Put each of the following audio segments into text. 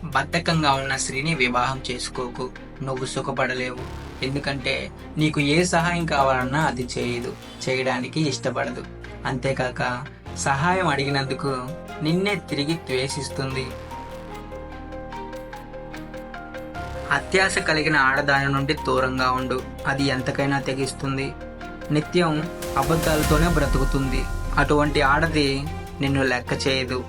బద్ధకంగా ఉన్న స్త్రీని వివాహం చేసుకోకు. నువ్వు సుఖపడలేవు. ఎందుకంటే నీకు ఏ సహాయం కావాలన్నా అది చేయడానికి ఇష్టపడదు. అంతేకాక సహాయం అడిగినందుకు నిన్నే తిరిగి ద్వేషిస్తుంది. అత్యాశ కలిగిన ఆడదాని నుండి దూరంగా ఉండు. అది ఎంతకైనా తెగిస్తుంది. నిత్యం అబద్ధాలతోనే బ్రతుకుతుంది. అటువంటి ఆడది నిన్ను లెక్క చేయదు.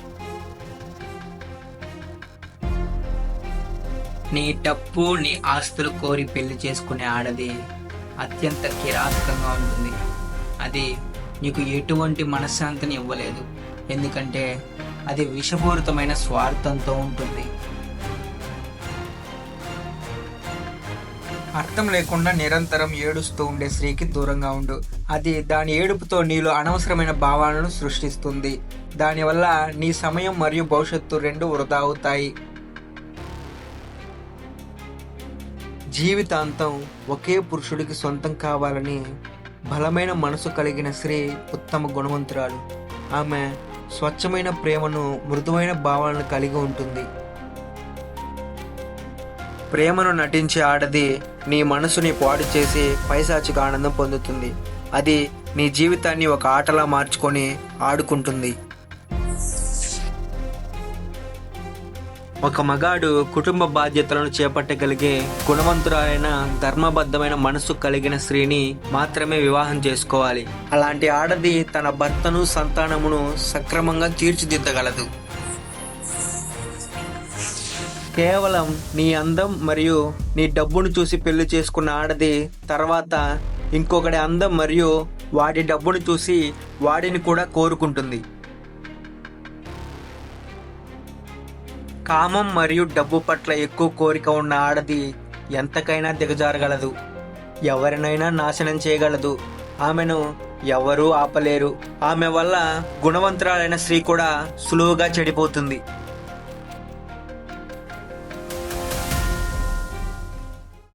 నీ డబ్బు, నీ ఆస్తులు కోరి పెళ్లి చేసుకునే ఆడది అత్యంత కిరాతకంగా ఉంటుంది. అది నీకు ఎటువంటి మనశ్శాంతిని ఇవ్వలేదు. ఎందుకంటే అది విషపూరితమైన స్వార్థంతో ఉంటుంది. అర్థం లేకుండా నిరంతరం ఏడుస్తూ ఉండే స్త్రీకి దూరంగా ఉండు. అది దాని ఏడుపుతో నీలో అనవసరమైన భావాలను సృష్టిస్తుంది. దానివల్ల నీ సమయం మరియు భవిష్యత్తు రెండు వృధా అవుతాయి. జీవితాంతం ఒకే పురుషుడికి సొంతం కావాలని బలమైన మనసు కలిగిన స్త్రీ ఉత్తమ గుణవంతురాలు. ఆమె స్వచ్ఛమైన ప్రేమను, మృదువైన భావాలను కలిగి ఉంటుంది. ప్రేమను నటించే ఆడది నీ మనసుని పాడు చేసి పైశాచిక ఆనందం పొందుతుంది. అది నీ జీవితాన్ని ఒక ఆటలా మార్చుకొని ఆడుకుంటుంది. ఒక మగాడు కుటుంబ బాధ్యతలను చేపట్టగలిగే గుణవంతురాలైన ధర్మబద్ధమైన మనసు కలిగిన స్త్రీని మాత్రమే వివాహం చేసుకోవాలి. అలాంటి ఆడది తన భర్తను, సంతానమును సక్రమంగా తీర్చిదిద్దగలదు. కేవలం నీ అందం మరియు నీ డబ్బును చూసి పెళ్లి చేసుకున్న ఆడది తర్వాత ఇంకొకటి అందం మరియు వాడి డబ్బును చూసి వాడిని కూడా కోరుకుంటుంది. కామం మరియు డబ్బు పట్ల ఎక్కువ కోరిక ఉన్న ఆడది ఎంతకైనా దిగజారగలదు. ఎవరినైనా నాశనం చేయగలదు. ఆమెను ఎవరూ ఆపలేరు. ఆమె వల్ల గుణవంతురాలైన స్త్రీ కూడా సులువుగా చెడిపోతుంది.